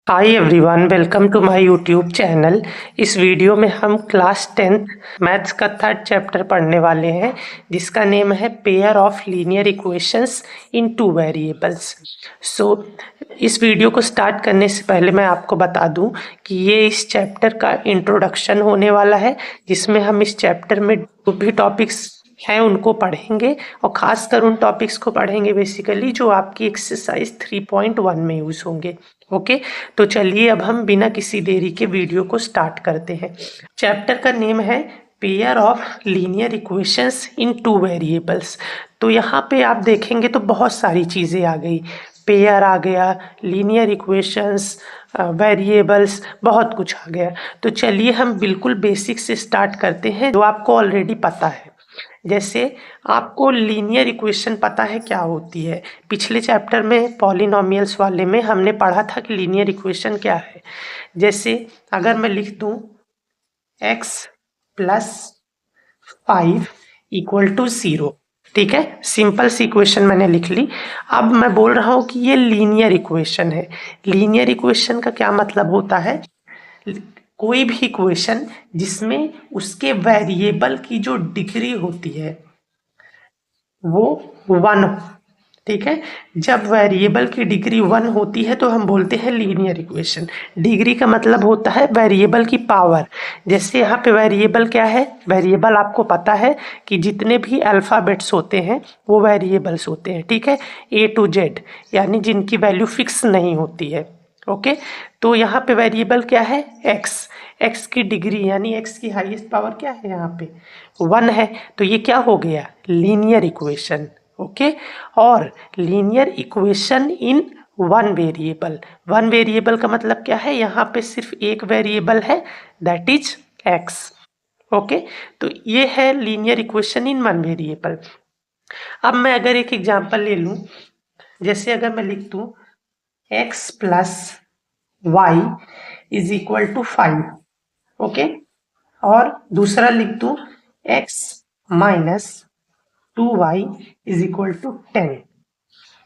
Hi everyone, welcome to my YouTube channel. इस video में हम क्लास 10th मैथ्स का थर्ड चैप्टर पढ़ने वाले हैं, जिसका नेम है pair of linear equations in two variables. इस वीडियो को स्टार्ट करने से पहले मैं आपको बता दूं कि ये इस चैप्टर का इंट्रोडक्शन होने वाला है, जिसमें हम इस चैप्टर में जो भी टॉपिक्स हैं उनको पढ़ेंगे और खासकर उन टॉपिक्स को पढ़ेंगे बेसिकली जो आपकी एक्सरसाइज 3.1 में यूज होंगे। ओके, तो चलिए अब हम बिना किसी देरी के वीडियो को स्टार्ट करते हैं। चैप्टर का नेम है pair of linear equations in two variables. तो यहाँ पे आप देखेंगे तो बहुत सारी चीज़ें आ गई, पेयर आ गया, लीनियर इक्वेशंस, वेरिएबल्स, बहुत कुछ आ गया। तो चलिए हम बिल्कुल बेसिक से स्टार्ट करते हैं जो आपको ऑलरेडी पता है। जैसे आपको लीनियर इक्वेशन पता है क्या होती है। पिछले चैप्टर में पॉलिनोमियल्स वाले में हमने पढ़ा था कि लीनियर इक्वेशन क्या है। जैसे अगर मैं लिख दूं x प्लस 5 इक्वल टू 0, ठीक है, सिंपल सी इक्वेशन मैंने लिख ली। अब मैं बोल रहा हूं कि ये लीनियर इक्वेशन है। लीनियर इक्वेशन का क्या मतलब होता है? कोई भी इक्वेशन जिसमें उसके वेरिएबल की जो डिग्री होती है वो 1, ठीक है। जब वेरिएबल की डिग्री 1 होती है तो हम बोलते हैं लीनियर इक्वेशन। डिग्री का मतलब होता है वेरिएबल की पावर। जैसे यहाँ पे वेरिएबल क्या है? वेरिएबल आपको पता है कि जितने भी अल्फ़ाबेट्स होते हैं वो वेरिएबल्स होते हैं, ठीक है, A to Z, यानी जिनकी वैल्यू फिक्स नहीं होती है। ओके, तो यहाँ पे वेरिएबल क्या है? एक्स। एक्स की डिग्री यानी एक्स की हाईएस्ट पावर क्या है? यहाँ पे 1 है। तो ये क्या हो गया? Linear equation. ओके, और linear equation in one variable. One variable का मतलब क्या है? यहाँ पे सिर्फ एक वेरिएबल है, दैट इज एक्स। ओके, तो ये है linear equation in one variable. अब मैं अगर एक एग्जांपल ले लूं, जैसे अगर मैं लिख दूं x plus y is equal to 5, okay, और दूसरा लिख दूं x minus 2y is equal to 10।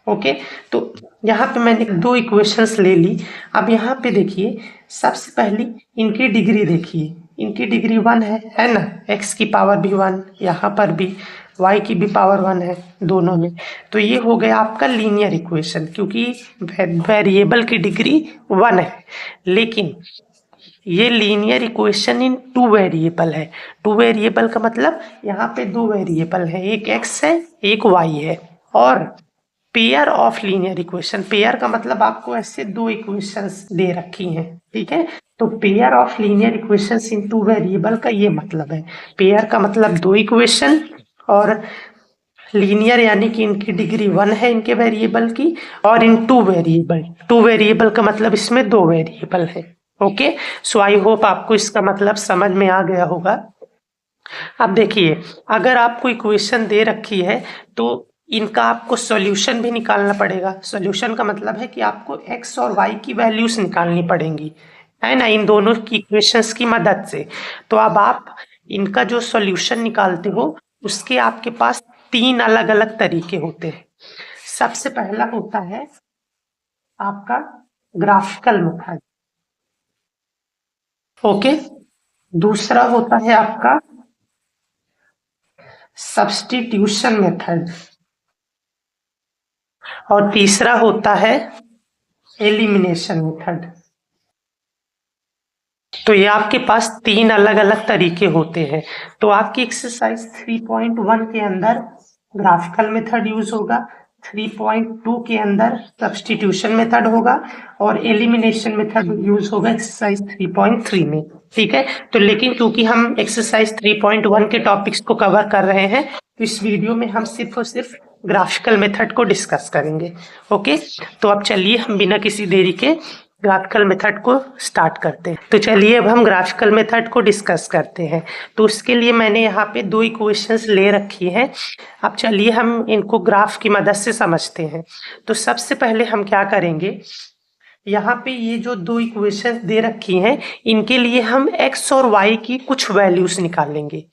Okay, तो यहाँ पे मैंने दो इक्वेशंस ले ली। अब यहाँ पे देखिए, सबसे पहली इनकी डिग्री देखिए, इनकी डिग्री 1 है ना, x की पावर भी 1, यहाँ पर भी y की भी पावर 1 है दोनों में। तो ये हो गया आपका लीनियर इक्वेशन, क्योंकि वेरिएबल की डिग्री 1 है। लेकिन ये linear equation in two variable है। टू वेरिएबल का मतलब यहाँ पे दो वेरिएबल है, एक x है एक y है। और pair of linear equation, pair का मतलब आपको ऐसे दो इक्वेशंस दे रखी हैं, ठीक है। तो pair of linear equations in two variable का ये मतलब है। पेयर का मतलब दो इक्वेशन, और लीनियर यानी कि इनकी डिग्री 1 है इनके वेरिएबल की, और इन टू वेरिएबल। टू वेरिएबल का मतलब इसमें दो वेरिएबल है। ओके, सो आई होप आपको इसका मतलब समझ में आ गया होगा। अब देखिए, अगर आपको इक्वेशन दे रखी है तो इनका आपको सॉल्यूशन भी निकालना पड़ेगा। सॉल्यूशन का मतलब है कि आपको x और y की वैल्यूज निकालनी पड़ेंगी, है ना, इन दोनों की इक्वेशंस की मदद से। तो अब आप इनका जो सॉल्यूशन निकालते हो उसके आपके पास तीन अलग अलग तरीके होते हैं। सबसे पहला होता है आपका ग्राफिकल मेथड, ओके। दूसरा होता है आपका सब्स्टिट्यूशन मेथड, और तीसरा होता है एलिमिनेशन मेथड। तो ये आपके पास तीन अलग अलग तरीके होते हैं। तो आपकी एक्सरसाइज 3.1 के अंदर ग्राफिकल मेथड यूज होगा, 3.2 के अंदर सब्स्टिट्यूशन मेथड होगा, और एलिमिनेशन मेथड यूज होगा एक्सरसाइज 3.3 में, ठीक है। तो लेकिन क्योंकि हम एक्सरसाइज 3.1 के टॉपिक्स को कवर कर रहे हैं तो इस वीडियो में हम सिर्फ और सिर्फ ग्राफिकल मेथड को डिस्कस करेंगे। ओके, तो अब चलिए हम बिना किसी देरी के ग्राफिकल मेथड को स्टार्ट करते हैं। तो चलिए अब हम ग्राफिकल मेथड को डिस्कस करते हैं। तो उसके लिए मैंने यहाँ पे दो इक्वेशंस ले रखी हैं। अब चलिए हम इनको ग्राफ की मदद से समझते हैं। तो सबसे पहले हम क्या करेंगे, यहाँ पे ये जो दो इक्वेशंस दे रखी हैं इनके लिए हम x और y की कुछ वैल्यूज निकालेंगे।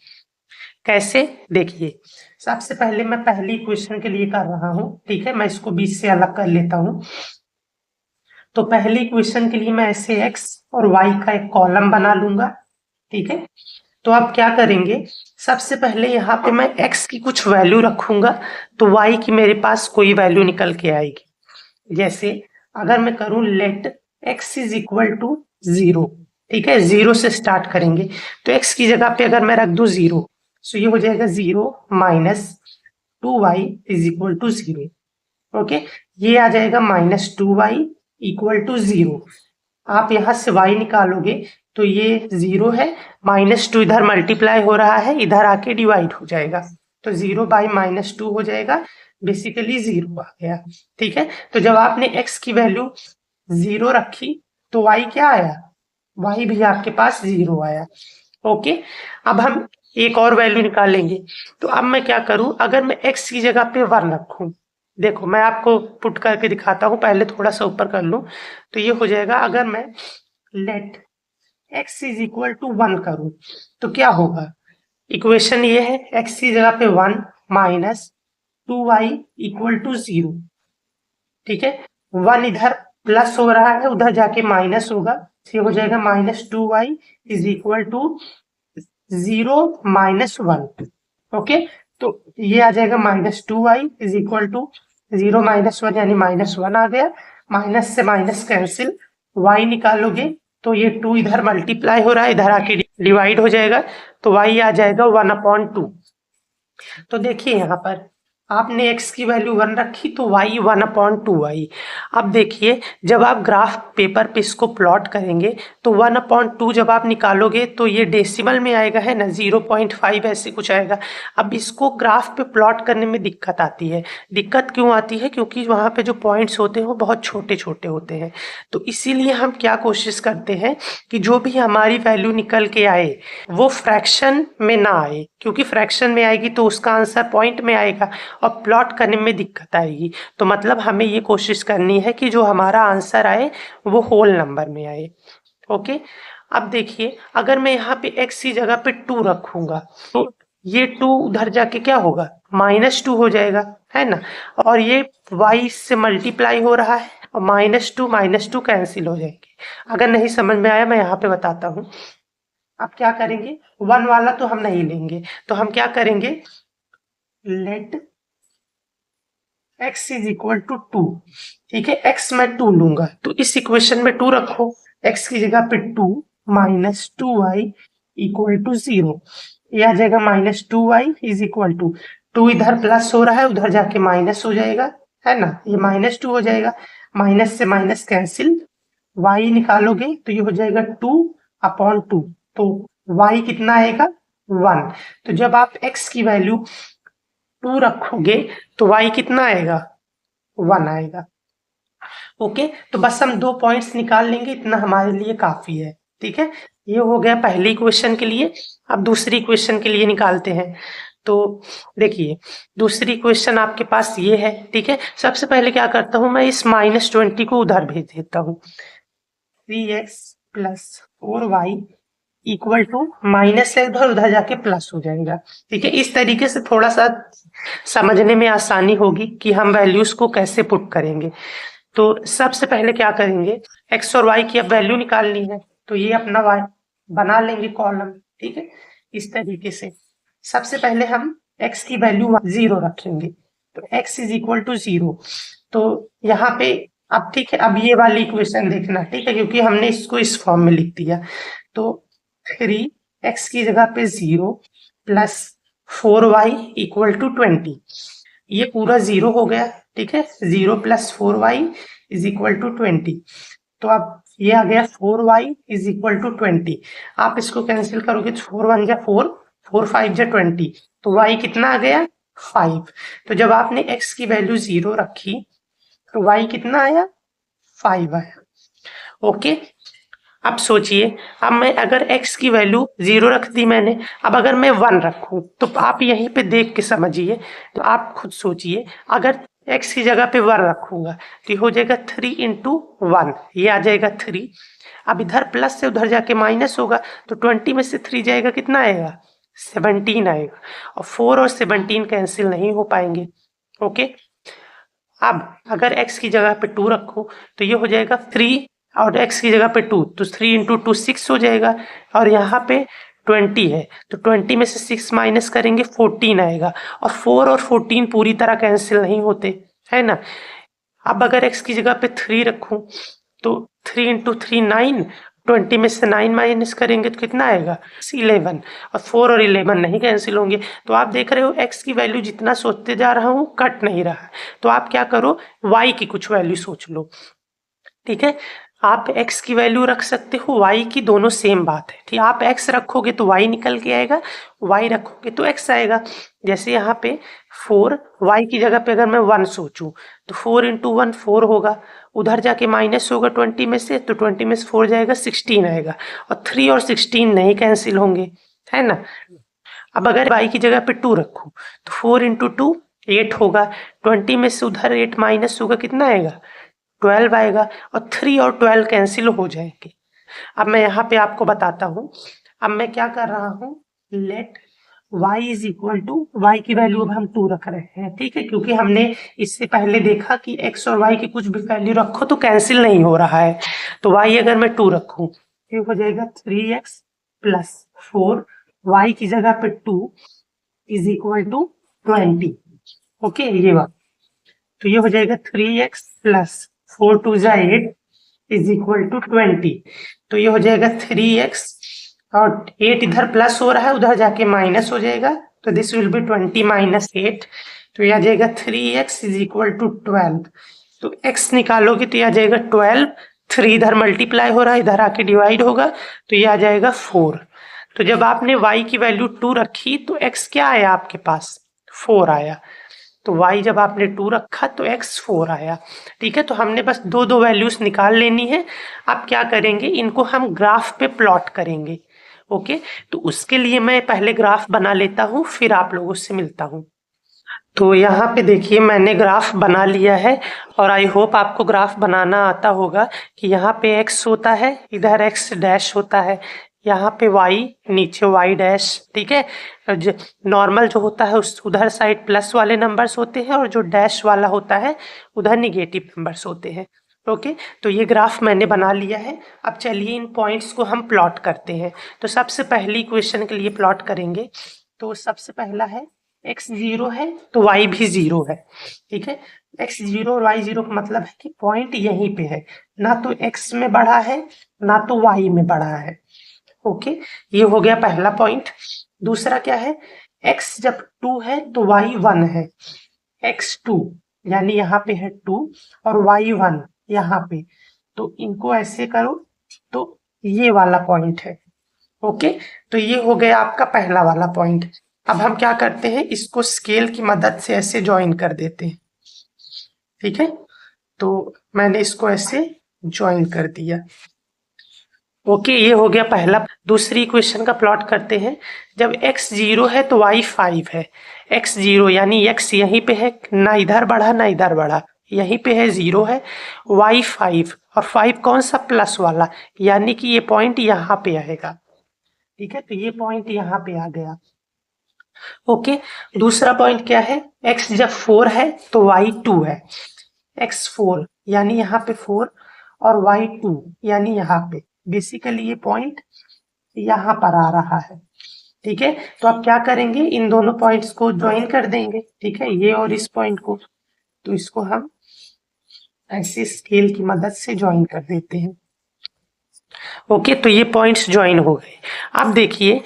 कैसे? देखिए, सबसे पहले मैं पहली इक्वेशन के लिए कर रहा हूँ, ठीक है, मैं इसको बीच से अलग कर लेता हूँ। तो पहली इक्वेशन के लिए मैं ऐसे x और y का एक कॉलम बना लूंगा, ठीक है। तो आप क्या करेंगे, सबसे पहले यहाँ पे मैं x की कुछ वैल्यू रखूंगा तो y की मेरे पास कोई वैल्यू निकल के आएगी। जैसे अगर मैं करूं let x is equal to 0, ठीक है, 0 से स्टार्ट करेंगे। तो x की जगह पे अगर मैं रख दूं 0, तो ये हो जाएगा 0 minus 2y is equal to 0। Okay, ये आ जाएगा -2y इक्वल टू 0। आप यहाँ से y निकालोगे तो ये 0 है, -2 इधर मल्टीप्लाई हो रहा है, इधर आके डिवाइड हो जाएगा, तो 0 बाई -2 हो जाएगा, बेसिकली 0 आ गया, ठीक है। तो जब आपने x की वैल्यू 0 रखी तो y क्या आया, y भी आपके पास 0 आया। ओके, अब हम एक और वैल्यू निकालेंगे। तो अब मैं क्या करूं, अगर मैं x की जगह पे 1 रखूं, देखो मैं आपको पुट करके दिखाता हूं, पहले थोड़ा सा ऊपर कर लूं। तो ये हो जाएगा, अगर मैं let x is equal to 1 करूं तो क्या होगा, इक्वेशन ये है x की जगह पे 1 माइनस 2y इक्वल टू 0, ठीक है। 1 इधर प्लस हो रहा है, उधर जाके माइनस होगा, ये हो जाएगा -2y is equal to 0 minus 1। Okay, तो ये आ जाएगा -2y is equal to 0 minus 1, यानी -1 आ गया। माइनस से माइनस कैंसिल, y निकालोगे तो ये 2 इधर मल्टीप्लाई हो रहा है, इधर आके डिवाइड हो जाएगा, तो y आ जाएगा 1/2। तो देखिए यहाँ पर आपने x की वैल्यू 1 रखी तो y 1/2 आई। अब देखिए जब आप ग्राफ पेपर पे इसको प्लॉट करेंगे तो 1/2 जब आप निकालोगे तो ये डेसिमल में आएगा, है ना, 0.5 ऐसे कुछ आएगा। अब इसको ग्राफ पे प्लॉट करने में दिक्कत आती है। दिक्कत क्यों आती है, क्योंकि वहाँ पे जो पॉइंट्स होते हैं वो बहुत छोटे छोटे होते हैं। तो इसीलिए हम क्या कोशिश करते हैं कि जो भी हमारी वैल्यू निकल के आए वो फ्रैक्शन में ना आए, क्योंकि फ्रैक्शन में आएगी तो उसका आंसर पॉइंट में आएगा और प्लॉट करने में दिक्कत आएगी। तो मतलब हमें ये कोशिश करनी है कि जो हमारा आंसर आए वो होल नंबर में आए। ओके, अब देखिए अगर मैं यहाँ पे x की जगह पे 2 रखूंगा तो ये 2 उधर जाके क्या होगा, -2 हो जाएगा, है ना। और ये y से मल्टीप्लाई हो रहा है और -2 कैंसिल हो जाएंगे। अगर नहीं समझ में आया मैं यहाँ पे बताता हूँ। अब क्या करेंगे, 1 वाला तो हम नहीं लेंगे, तो हम क्या करेंगे, let x is equal to 2, ठीक है। x मैं 2 लूंगा तो इस इक्वेशन में 2 रखो, x की जगह पे 2 माइनस 2y इक्वल टू 0। ये आ जाएगा -2y इज इक्वल टू 2 इधर प्लस हो रहा है, उधर जाके माइनस हो जाएगा, है ना, ये -2 हो जाएगा, माइनस से माइनस कैंसिल, y निकालोगे तो ये हो जाएगा 2/2, तो y कितना आएगा 1। तो जब आप x की वैल्यू 2 रखोगे तो y कितना आएगा, 1 आएगा। ओके, तो बस हम 2 पॉइंट्स निकाल लेंगे, इतना हमारे लिए काफी है, ठीक है। ये हो गया पहली इक्वेशन के लिए। अब दूसरी इक्वेशन के लिए निकालते हैं। तो देखिए दूसरी इक्वेशन आपके पास ये है, ठीक है। सबसे पहले क्या करता हूँ, मैं इस -20 को उधर भेज देता हूँ। 3x plus 4y equal to minus है उधर, उधर जाके प्लस हो जाएगा, ठीक है। इस तरीके से थोड़ा सा समझने में आसानी होगी कि हम वैल्यूज को कैसे पुट करेंगे। तो सबसे पहले क्या करेंगे, x और y की अब वैल्यू निकालनी है, तो ये अपना y बना लेंगे कॉलम, ठीक है। इस तरीके से सबसे पहले हम x की वैल्यू 0 रखेंगे, तो x इज इक्वल टू 0। तो यहाँ पे अब ठीक है, अब ये वाली इक्वेशन देखना, ठीक है, क्योंकि हमने इसको इस फॉर्म में लिख दिया। तो 3x की जगह पे 0 प्लस 4y इक्वल टू 20, ये पूरा 0 हो गया, ठीक है। 0 plus 4y is equal to 20। तो अब ये आ गया 4y इज इक्वल टू 20। आप इसको कैंसिल करोगे तो 4 1 जा 4, 4 5 जा 20, तो y कितना आ गया 5। तो जब आपने x की वैल्यू 0 रखी तो y कितना आया 5 आया। ओके, अब सोचिए, अब मैं अगर x की वैल्यू 0 रख दी मैंने, अब अगर मैं 1 रखूं तो आप यहीं पे देख के समझिए, तो आप खुद सोचिए, अगर x की जगह पे 1 रखूंगा तो ये हो जाएगा 3 इंटू 1, ये आ जाएगा 3। अब इधर प्लस से उधर जाके माइनस होगा, तो 20 में से 3 जाएगा, कितना आएगा 17 आएगा, और 4 और 17 कैंसिल नहीं हो पाएंगे। ओके, अब अगर x की जगह पे 2 रखो तो ये हो जाएगा 3 और x की जगह पे 2, तो 3 × 2 6 हो जाएगा और यहाँ पे 20 है तो 20 में से 6 माइनस करेंगे 14 आएगा और 4 और 14 पूरी तरह कैंसिल नहीं होते, है ना। अब अगर x की जगह पे 3 रखूं तो 3 × 3 9, 20 में से 9 माइनस करेंगे तो कितना आएगा 11 और 4 और 11 नहीं कैंसिल होंगे। तो आप देख रहे हो x की वैल्यू जितना सोचते जा रहा हूँ कट नहीं रहा, तो आप क्या करो y की कुछ वैल्यू सोच लो, ठीक है। आप x की वैल्यू रख सकते हो, y की, दोनों सेम बात है, ठीक है। आप x रखोगे तो y निकल के आएगा, y रखोगे तो x आएगा। जैसे यहाँ पे 4, y की जगह पे अगर मैं 1 सोचूं तो 4 × 1 4 होगा, उधर जाके माइनस होगा 20 में से, तो 20 में से 4 जाएगा 16 आएगा और 3 और 16 नहीं कैंसिल होंगे, है ना। अब अगर y की जगह पे 2 रखूं तो 4 × 2 8 होगा, 20 में से उधर 8 माइनस होगा कितना आएगा 12 आएगा और 3 और 12 कैंसिल हो जाएंगे। अब मैं यहाँ पे आपको बताता हूँ, अब मैं क्या कर रहा हूँ, let y is equal to, y की वैल्यू अब हम 2 रख रहे हैं, ठीक है, क्योंकि हमने इससे पहले देखा कि x और y की कुछ भी वैल्यू रखो तो कैंसिल नहीं हो रहा है। तो y अगर मैं 2 रखूं तो हो जाएगा 3x प्लस 4, y की जगह पे 2 इज इक्वल टू 20, ओके ये बात। तो ये हो जाएगा 3x plus 4 2 8 is equal to 20, तो ये हो जाएगा 3x और 8 इधर प्लस हो रहा है उधर जाके माइनस हो जाएगा, तो दिस विल बी 20 माइनस 8, तो ये आ जाएगा 3x इज इक्वल टू 12। तो x निकालोगे तो ये आ जाएगा 12, 3 इधर मल्टीप्लाई हो रहा है इधर आके डिवाइड होगा तो ये आ जाएगा 4। तो जब आपने y की वैल्यू 2 रखी तो x क्या आया आपके पास 4 आया, तो y जब आपने 2 रखा तो x 4 आया, ठीक है। तो हमने बस दो दो वैल्यूज निकाल लेनी है। अब क्या करेंगे, इनको हम ग्राफ पे प्लॉट करेंगे, ओके। तो उसके लिए मैं पहले ग्राफ बना लेता हूँ फिर आप लोगों से मिलता हूँ। तो यहाँ पे देखिए मैंने ग्राफ बना लिया है और आई होप आपको ग्राफ बनाना आता होगा कि यहाँ पे x होता है, इधर x डैश होता है, यहाँ पे y, नीचे y डैश, ठीक है। नॉर्मल जो होता है उस उधर साइड प्लस वाले नंबर्स होते हैं और जो डैश वाला होता है उधर निगेटिव नंबर्स होते हैं, ओके। तो ये ग्राफ मैंने बना लिया है। अब चलिए इन पॉइंट्स को हम प्लॉट करते हैं। तो सबसे पहली इक्वेशन के लिए प्लॉट करेंगे, तो सबसे पहला है x 0 है तो y भी 0 है, ठीक है। x 0 और y 0 का मतलब है कि पॉइंट यहीं पे है, ना तो x में बढ़ा है ना तो y में बढ़ा है, ओके। ये हो गया पहला पॉइंट। दूसरा क्या है, x जब 2 है तो y 1 है, x 2 यानी यहाँ पे है 2 और y 1 यहाँ पे, तो इनको ऐसे करो तो ये वाला पॉइंट है, ओके। तो ये हो गया आपका पहला वाला पॉइंट। अब हम क्या करते हैं, इसको स्केल की मदद से ऐसे ज्वाइन कर देते हैं, ठीक है। तो मैंने इसको ऐसे ज्वाइन कर दिया, ओके। ये हो गया पहला। दूसरी इक्वेशन का प्लॉट करते हैं। जब x 0 है तो y 5 है, x 0 यानी x यहीं पे है, ना इधर बढ़ा ना इधर बढ़ा, यहीं पे है 0 है, y 5 और 5 कौन सा प्लस वाला, यानी कि ये पॉइंट यहाँ पे आएगा, ठीक है। तो ये पॉइंट यहाँ पे आ गया, ओके। दूसरा पॉइंट क्या है, x जब 4 है तो y 2 है, x 4 यानी यहाँ पे 4 और y 2 यानी यहाँ पे, बेसिकली ये पॉइंट यहाँ पर आ रहा है, ठीक है। तो अब क्या करेंगे, इन दोनों पॉइंट्स को ज्वाइन कर देंगे, ठीक है, ये और इस पॉइंट को। तो इसको हम ऐसे स्केल की मदद से ज्वाइन कर देते हैं, ओके। तो ये पॉइंट्स ज्वाइन हो गए। अब देखिए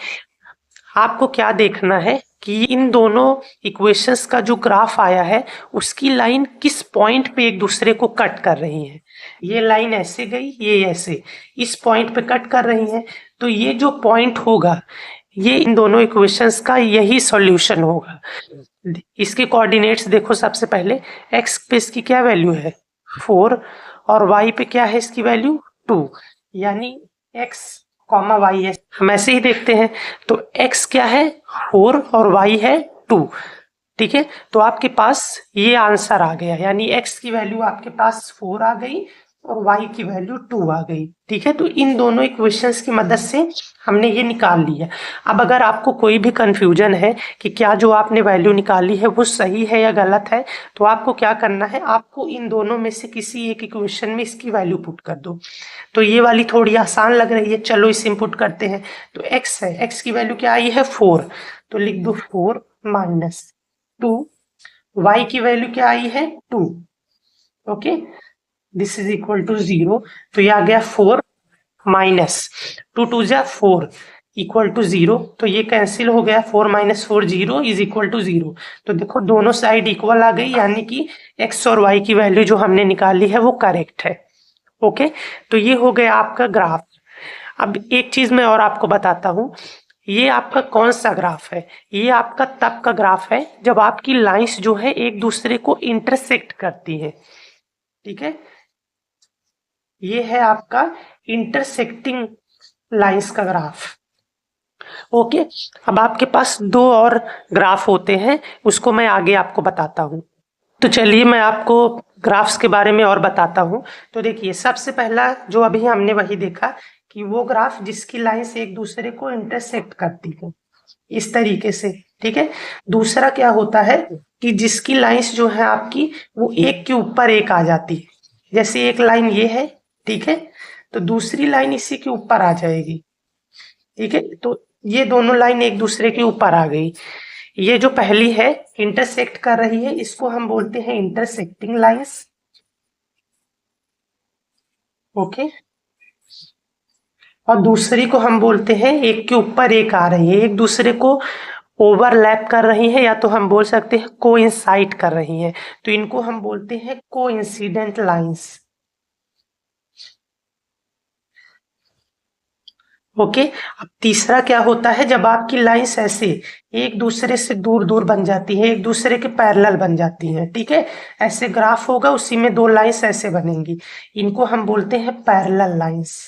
आपको क्या देखना है कि इन दोनों इक्वेशंस का जो ग्राफ आया है उसकी लाइन किस पॉइंट पे एक दूसरे को कट कर रही है। ये लाइन ऐसे गई, ये ऐसे इस पॉइंट पे कट कर रही है, तो ये जो पॉइंट होगा ये इन दोनों इक्वेशंस का यही सॉल्यूशन होगा। इसके कोऑर्डिनेट्स देखो, सबसे पहले x पे इसकी क्या वैल्यू है 4 और y पे क्या है इसकी वैल्यू 2, यानी x कॉमा y है, हम ऐसे ही देखते हैं। तो x क्या है 4 और y है 2, ठीक है। तो आपके पास ये आंसर आ गया, यानी x की वैल्यू आपके पास 4 आ गई और y की वैल्यू 2 आ गई। ठीक है, तो इन दोनों इक्वेशंस की मदद से हमने ये निकाल लिया। अब अगर आपको कोई भी कंफ्यूजन है कि क्या जो आपने वैल्यू निकाली है वो सही है या गलत है, तो आपको क्या करना है, आपको इन दोनों में से किसी एक इक्वेशन में इसकी वैल्यू पुट कर दो। तो ये वाली थोड़ी आसान लग रही है, चलो इसे इनपुट करते हैं। तो x है, x की वैल्यू क्या आई है 4, तो लिख दो 4 माइनस 2, y की वैल्यू क्या आई है 2, okay, this is equal to 0। तो ये आ गया 4 माइनस 2, 2 जा 4 इक्वल टू 0। तो ये कैंसिल हो गया, 4 माइनस 4 0 इज इक्वल टू 0। तो देखो दोनों साइड इक्वल आ गई, यानी कि x और y की वैल्यू जो हमने निकाली है वो करेक्ट है। ओके, तो ये हो गया आपका ग्राफ। अब एक चीज मैं और आपको बताता हूँ, ये आपका कौन सा ग्राफ है, ये आपका तब का ग्राफ है जब आपकी लाइंस जो है एक दूसरे को इंटरसेक्ट करती है। ठीक है, ये है आपका इंटरसेक्टिंग लाइंस का ग्राफ। ओके, अब आपके पास दो और ग्राफ होते हैं, उसको मैं आगे आपको बताता हूँ। तो चलिए मैं आपको ग्राफ्स के बारे में और बताता हूँ। तो देखिए, सबसे पहला जो अभी हमने वही देखा कि वो ग्राफ जिसकी लाइंस एक दूसरे को इंटरसेक्ट करती है इस तरीके से। ठीक है, दूसरा क्या होता है कि जिसकी लाइंस जो है आपकी वो एक के ऊपर एक आ जाती है। जैसे एक लाइन ये है, ठीक है, तो दूसरी लाइन इसी के ऊपर आ जाएगी। ठीक है, तो ये दोनों लाइन एक दूसरे के ऊपर आ गई। ये जो पहली है इंटरसेक्ट कर रही है, इसको हम बोलते हैं इंटरसेक्टिंग लाइंस। ओके, और दूसरी को हम बोलते हैं एक के ऊपर एक आ रही है, एक दूसरे को ओवरलैप कर रही है, या तो हम बोल सकते हैं कोइंसाइड कर रही है। तो इनको हम बोलते हैं कोइंसिडेंट लाइंस। ओके, अब तीसरा क्या होता है, जब आपकी लाइंस ऐसे एक दूसरे से दूर दूर बन जाती है, एक दूसरे के पैरेलल बन जाती हैं। ठीक है, ऐसे ग्राफ होगा, उसी में दो लाइंस ऐसे बनेंगी, इनको हम बोलते हैं पैरेलल लाइंस।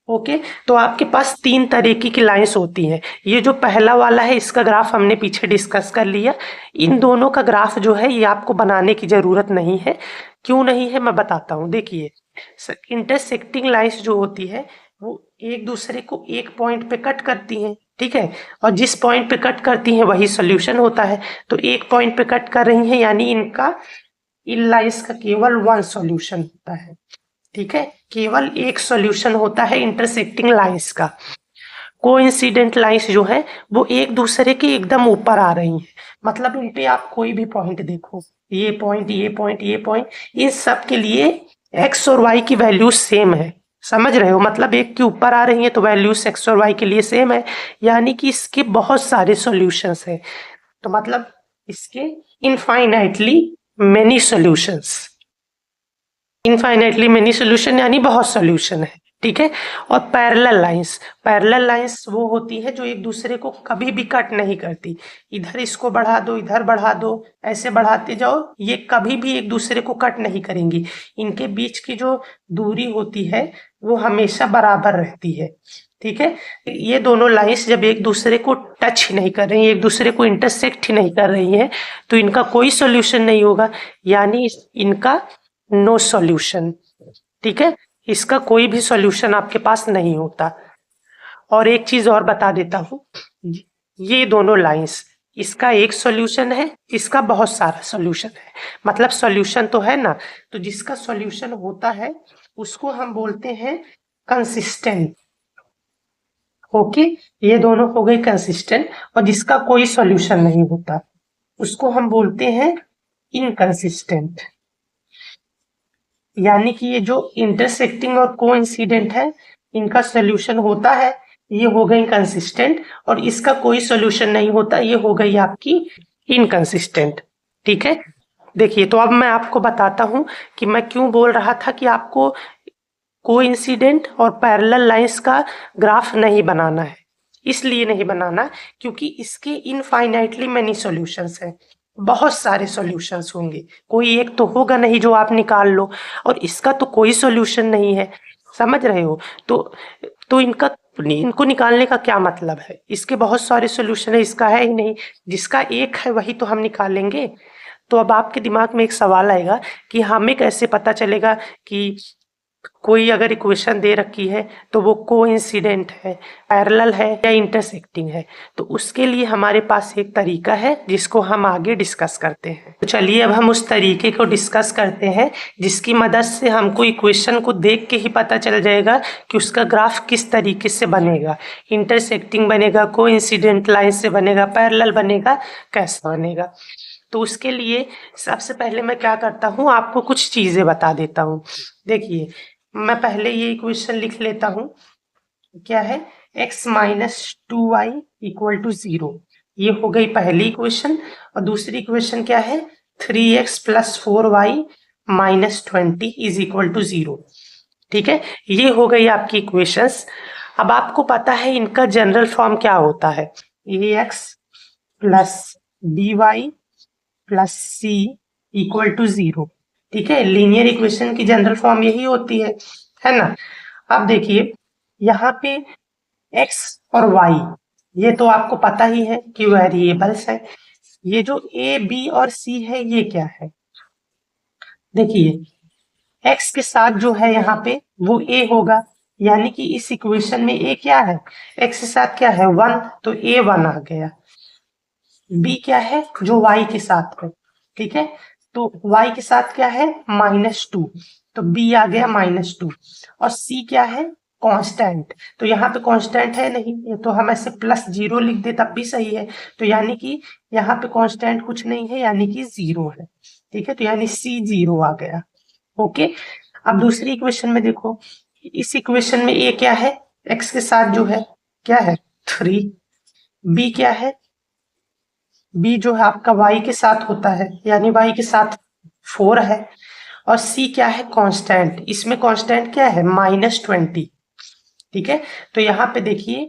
ओके, तो आपके पास तीन तरीके की लाइंस होती हैं। ये जो पहला वाला है इसका ग्राफ हमने पीछे डिस्कस कर लिया। इन दोनों का ग्राफ जो है ये आपको बनाने की जरूरत नहीं है। क्यों नहीं है मैं बताता हूँ। देखिए, इंटरसेक्टिंग लाइंस जो होती है वो एक दूसरे को एक पॉइंट पे कट करती हैं। ठीक है, और जिस पॉइंट पे कट करती हैं वही सोल्यूशन होता है। तो एक पॉइंट पे कट कर रही हैं, यानी इनका इन लाइंस का केवल वन सॉल्यूशन होता है। ठीक है, केवल एक सॉल्यूशन होता है इंटरसेक्टिंग लाइंस का। कोइंसिडेंट लाइंस जो है वो एक दूसरे के एकदम ऊपर आ रही हैं, मतलब इन पे आप कोई भी पॉइंट देखो, ये पॉइंट, ये पॉइंट, ये पॉइंट, इन सब के लिए एक्स और वाई की वैल्यू सेम है। समझ रहे हो, मतलब एक के ऊपर आ रही है तो वैल्यूज एक्स और वाई के लिए सेम है, यानी कि इसके बहुत सारे सॉल्यूशंस हैं। तो मतलब इसके infinitely many solutions, infinitely many solution यानी बहुत सोल्यूशन है। ठीक है, और पैरेलल लाइंस, पैरेलल लाइंस वो होती है जो एक दूसरे को कभी भी कट नहीं करती। इधर इसको बढ़ा दो, इधर बढ़ा दो, ऐसे बढ़ाते जाओ, ये कभी भी एक दूसरे को कट नहीं करेंगी। इनके बीच की जो दूरी होती है वो हमेशा बराबर रहती है। ठीक है, ये दोनों लाइंस जब एक दूसरे को टच ही नहीं कर रही, एक दूसरे को इंटरसेक्ट ही नहीं कर रही है, तो इनका कोई सोल्यूशन नहीं होगा, यानी इनका नो सॉल्यूशन। ठीक है, इसका कोई भी सॉल्यूशन आपके पास नहीं होता। और एक चीज और बता देता हूँ, ये दोनों लाइंस, इसका एक सॉल्यूशन है, इसका बहुत सारा सॉल्यूशन है। मतलब सॉल्यूशन तो है ना, तो जिसका सॉल्यूशन होता है उसको हम बोलते हैं कंसिस्टेंट। ओके, ये दोनों हो गई कंसिस्टेंट, और जिसका कोई सॉल्यूशन नहीं होता उसको हम बोलते हैं इनकंसिस्टेंट। यानी कि ये जो इंटरसेक्टिंग और कोइंसिडेंट है, इनका सोल्यूशन होता है, ये हो गई कंसिस्टेंट, और इसका कोई सोल्यूशन नहीं होता, ये हो गई आपकी इनकंसिस्टेंट। ठीक है, देखिए, तो अब मैं आपको बताता हूं कि मैं क्यों बोल रहा था कि आपको कोइंसिडेंट और पैरेलल लाइंस का ग्राफ नहीं बनाना है। इसलिए नहीं बनाना क्योंकि इसके इनफाइनाइटली मेनी सॉल्यूशंस हैं, बहुत सारे सॉल्यूशंस होंगे, कोई एक तो होगा नहीं जो आप निकाल लो, और इसका तो कोई सॉल्यूशन नहीं है। समझ रहे हो, तो इनको निकालने का क्या मतलब है, इसके बहुत सारे सॉल्यूशन है, इसका है ही नहीं, जिसका एक है वही तो हम निकालेंगे। तो अब आपके दिमाग में एक सवाल आएगा कि हमें कैसे पता चलेगा कि कोई अगर इक्वेशन दे रखी है तो वो कोइंसिडेंट है, पैरेलल है या इंटरसेक्टिंग है। तो उसके लिए हमारे पास एक तरीका है जिसको हम आगे डिस्कस करते हैं। तो चलिए अब हम उस तरीके को डिस्कस करते हैं जिसकी मदद से हमको इक्वेशन को देख के ही पता चल जाएगा कि उसका ग्राफ किस तरीके से बनेगा, इंटरसेक्टिंग बनेगा, कोइंसिडेंट लाइन से बनेगा, पैरेलल बनेगा, कैसा बनेगा। तो उसके लिए सबसे पहले मैं क्या करता हूँ, आपको कुछ चीजें बता देता हूँ। देखिए, मैं पहले ये इक्वेशन लिख लेता हूँ। क्या है, x minus 2y equal to 0। ये हो गई पहली इक्वेशन। और दूसरी इक्वेशन क्या है, 3x plus 4y minus 20 is equal to 0। ठीक है, ये हो गई आपकी इक्वेशंस। अब आपको पता है इनका जनरल फॉर्म क्या होता है, ax plus by plus c equal to 0। ठीक है, लीनियर इक्वेशन की जनरल फॉर्म यही होती है ना। अब देखिए यहाँ पे x और y ये तो आपको पता ही है कि वेरिएबल्स है। ये जो a b और c है ये क्या है, देखिए x के साथ जो है यहाँ पे वो a होगा, यानी कि इस इक्वेशन में a क्या है, x के साथ क्या है 1, तो a 1 आ गया। b क्या है, जो y के साथ है, ठीक है, तो y के साथ क्या है -2, तो b आ गया -2। और c क्या है, कांस्टेंट, तो यहाँ पे कांस्टेंट है नहीं, ये तो हम ऐसे +0 लिख दे तब भी सही है। तो यानी कि यहाँ पे कांस्टेंट कुछ नहीं है, यानी कि 0 है। ठीक है, तो यानी c 0 आ गया। ओके, अब दूसरी इक्वेशन में देखो, इस इक्वेशन में a क्या है, x के साथ जो है क्या है 3, b क्या है, b जो है आपका y के साथ होता है, यानी y के साथ 4 है। और c क्या है, कांस्टेंट, इसमें कांस्टेंट क्या है -20। ठीक है, तो यहाँ पे देखिए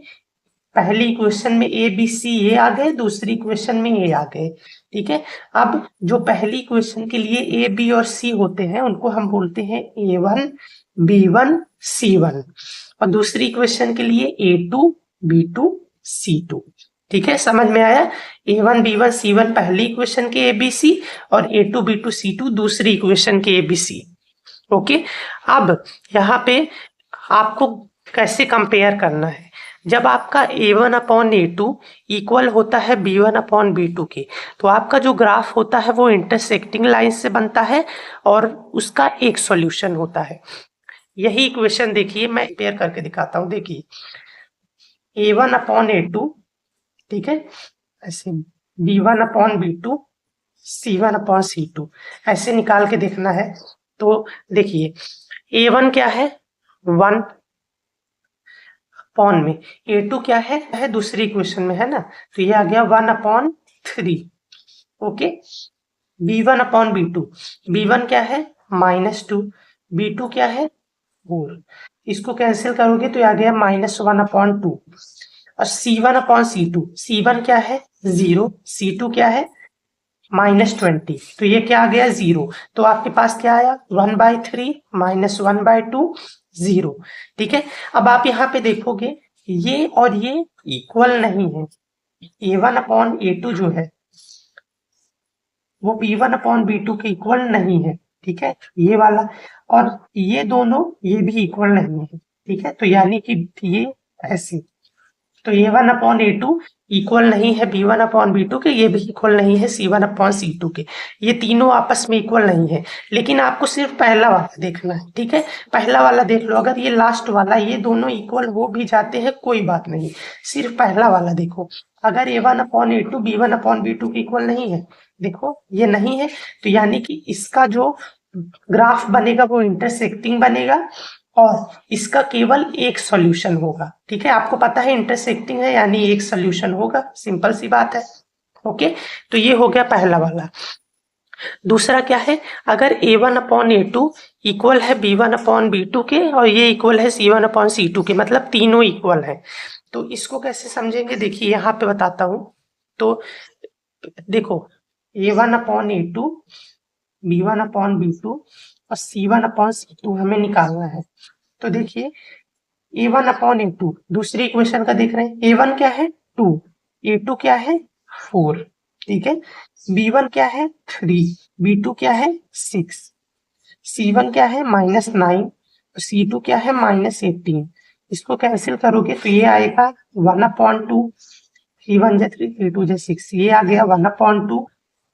पहली इक्वेशन में ए बी सी ये आ गए, दूसरी इक्वेशन में ए आ गए। ठीक है, अब जो पहली इक्वेशन के लिए ए बी और सी होते हैं उनको हम बोलते हैं A1 B1 C1, और दूसरी इक्वेशन के लिए A2 B2 C2। ठीक है, समझ में आया, A1 B1 C1 पहली इक्वेशन के ABC और A2 B2 C2 दूसरी इक्वेशन के ABC। ओके, अब यहाँ पे आपको कैसे कंपेयर करना है, जब आपका A1 अपॉन A2 इक्वल होता है B1 अपॉन B2 के, तो आपका जो ग्राफ होता है वो इंटरसेक्टिंग लाइन से बनता है और उसका एक सॉल्यूशन होता है। यही इक्वेशन देखिए मैं कंपेयर करके दिखाता हूँ। देखिए A1 अपॉन A2, ठीक है, ऐसे B1 upon B2 C1 upon C2 ऐसे निकाल के देखना है। तो देखिए A1 क्या है 1 अपॉन में, A2 क्या है दूसरी इक्वेशन में है ना, तो ये आ गया 1/3। Okay, B1 upon B2, B1 क्या है -2, B2 क्या है 4, इसको कैंसिल करोगे तो ये आ गया -1/2। और C1 अपॉन C2, C1 क्या है 0, C2 क्या है -20, तो ये क्या आ गया 0। तो आपके पास क्या आया 1/3 -1/2 0। ठीक है, अब आप यहाँ पे देखोगे ये और ये इक्वल नहीं है। A1 अपॉन A2 जो है वो B1 अपॉन B2 के इक्वल नहीं है। ठीक है, ये वाला और ये दोनों ये भी इक्वल नहीं है। ठीक है, तो यानी कि ये ऐसे, तो A1 अपॉन A2 इक्वल नहीं है B1 अपॉन B2 के, ये भी इक्वल नहीं है C1 अपॉन C2 के, ये तीनों आपस में इक्वल नहीं है। लेकिन आपको सिर्फ पहला वाला देखना है। ठीक है, पहला वाला देख लो, अगर ये लास्ट वाला ये दोनों इक्वल हो भी जाते हैं कोई बात नहीं, सिर्फ पहला वाला देखो। अगर A1 upon A2 B1 upon B2 के इक्वल नहीं है, देखो ये नहीं है, तो यानी कि इसका जो ग्राफ बनेगा वो इंटरसेक्टिंग बनेगा और इसका केवल एक सॉल्यूशन होगा। ठीक है, आपको पता है इंटरसेक्टिंग है यानी एक सॉल्यूशन होगा, सिंपल सी बात है। ओके, तो ये हो गया पहला वाला। दूसरा क्या है, अगर A1 अपॉन A2 इक्वल है B1 अपॉन B2 के और ये इक्वल है C1 अपॉन C2 के, मतलब तीनों इक्वल है, तो इसको कैसे समझेंगे, देखिए यहाँ पे बताता हूँ। तो देखो A1 upon A2 B1 upon B2 और C1 अपॉन C2 हमें निकालना है। तो देखिए A1 अपॉन A2 दूसरी इक्वेशन का देख रहे हैं, A1 क्या है 2, A2 क्या है 4। ठीक है, B1 क्या है 3, B2 क्या है 6, C1 क्या है -9, C2 क्या है -18। इसको कैंसिल करोगे तो ये आएगा 1/2, 3 1 जा 3, 3 2 जा 6, ये आ गया 1/2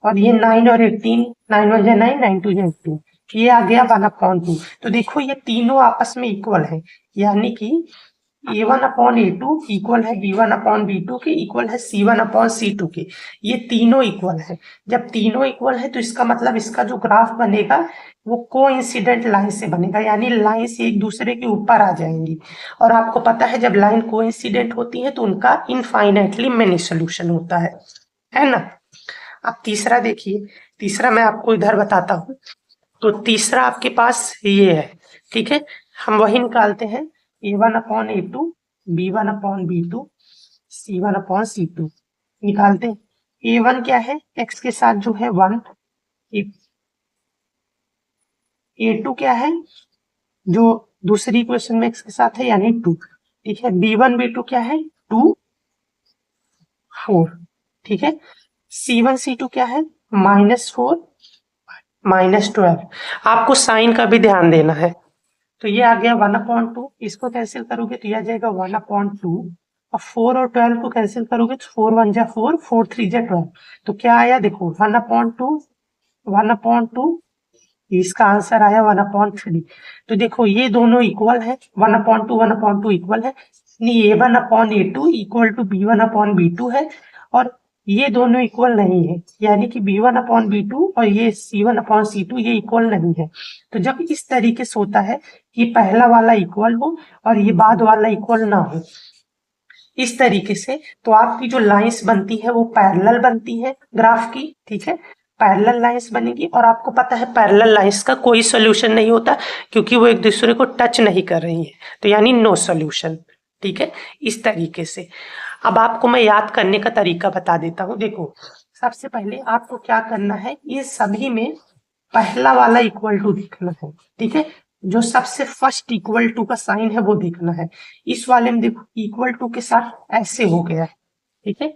और ये 9 और 18, 9 1 जा 9, 9 2 जा 18, ये आ गया 1/2। तो देखो ये तीनों आपस में इक्वल है, यानी कि A1/A2 इक्वल है B1/B2 के, इक्वल है C1/C2 के। ये तीनों इक्वल है। जब तीनों इक्वल है तो इसका मतलब इसका जो ग्राफ बनेगा वो कोइंसिडेंट लाइन से बनेगा, यानी लाइन से एक दूसरे के ऊपर आ जाएंगी। और आपको पता है जब लाइन कोइंसिडेंट होती है तो उनका इनफाइनाइटली मेनी सोल्यूशन होता है ना। अब तीसरा देखिए, तीसरा मैं आपको इधर बताता हूँ। तो तीसरा आपके पास ये है, ठीक है। हम वही निकालते हैं A1/A2, B1/B2, C1/C2 निकालते हैं। A1 क्या है, x के साथ जो है 1, A2 क्या है जो दूसरी इक्वेशन में x के साथ है यानी 2, ठीक है। B1/B2 क्या है 2 4, ठीक है। C1/C2 क्या है -4 -12। आपको साइन का भी ध्यान देना है। तो ये आ गया 1/2, इसको कैंसिल करोगे तो ये आ जाएगा 1/2 और 4 और 12 को कैंसिल करोगे तो 4 1 जा 4, 4 3 जा 12। तो क्या आया देखो 1/2, 1/2, इसका आंसर आया 1/3। तो देखो ये दोनों इक्वल है, 1/2 1/2 इक्वल है, A1/A2 इक्वल टू B1/B2 है, और ये दोनों इक्वल नहीं है, यानी कि B1/B2 और ये C1/C2 ये इक्वल नहीं है। तो जब इस तरीके से होता है कि पहला वाला इक्वल हो और ये बाद वाला इक्वल ना हो, इस तरीके से, तो आपकी जो लाइंस बनती है वो पैरेलल बनती है ग्राफ की, ठीक है। पैरेलल लाइंस बनेगी और आपको पता है पैरेलल लाइंस का कोई सॉल्यूशन नहीं होता क्योंकि वो एक दूसरे को टच नहीं कर रही है, तो यानी नो सॉल्यूशन, ठीक है। इस तरीके से अब आपको मैं याद करने का तरीका बता देता हूँ। देखो सबसे पहले आपको क्या करना है, ये सभी में पहला वाला इक्वल टू देखना है, ठीक है। जो सबसे फर्स्ट इक्वल टू का साइन है वो देखना है। इस वाले में देखो इक्वल टू के साथ ऐसे हो गया है, ठीक है,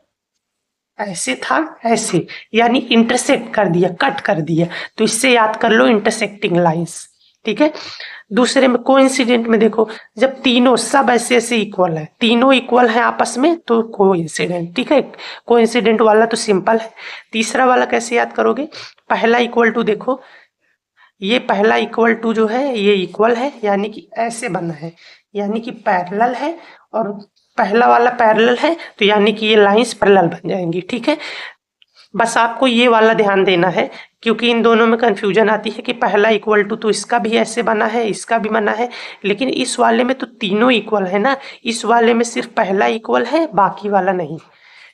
ऐसे था ऐसे, यानी इंटरसेक्ट कर दिया, कट कर दिया, तो इससे याद कर लो इंटरसेक्टिंग लाइंस, ठीक है। दूसरे में कोइंसिडेंट में देखो जब तीनों सब ऐसे ऐसे इक्वल है, तीनों इक्वल है आपस में तो कोइंसिडेंट, ठीक है। कोइंसिडेंट वाला तो सिंपल है। तीसरा वाला कैसे याद करोगे, पहला इक्वल टू देखो, ये पहला इक्वल टू जो है ये इक्वल है, यानी कि ऐसे बना है, यानी कि पैरेलल है, और पहला वाला पैरेलल है तो यानी कि ये लाइंस पैरेलल बन जाएंगी, ठीक है। बस आपको ये वाला ध्यान देना है क्योंकि इन दोनों में कंफ्यूजन आती है कि पहला इक्वल टू तो इसका भी ऐसे बना है, इसका भी बना है, लेकिन इस वाले में तो तीनों इक्वल है ना, इस वाले में सिर्फ पहला इक्वल है बाकी वाला नहीं,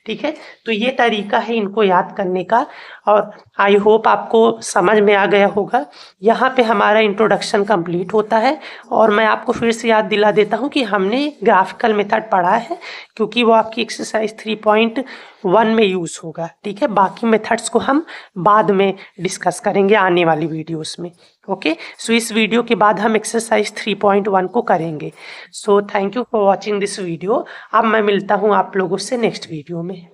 ठीक है। तो ये तरीका है इनको याद करने का, और आई होप आपको समझ में आ गया होगा। यहाँ पे हमारा इंट्रोडक्शन कंप्लीट होता है, और मैं आपको फिर से याद दिला देता हूँ कि हमने ग्राफिकल मेथड पढ़ा है क्योंकि वो आपकी एक्सरसाइज 3.1 में यूज़ होगा, ठीक है। बाकी मेथड्स को हम बाद में डिस्कस करेंगे आने वाली वीडियोस में, ओके। सो इस वीडियो के बाद हम एक्सरसाइज 3.1 को करेंगे। So thank you for watching this video. अब मैं मिलता हूँ आप लोगों से नेक्स्ट वीडियो में।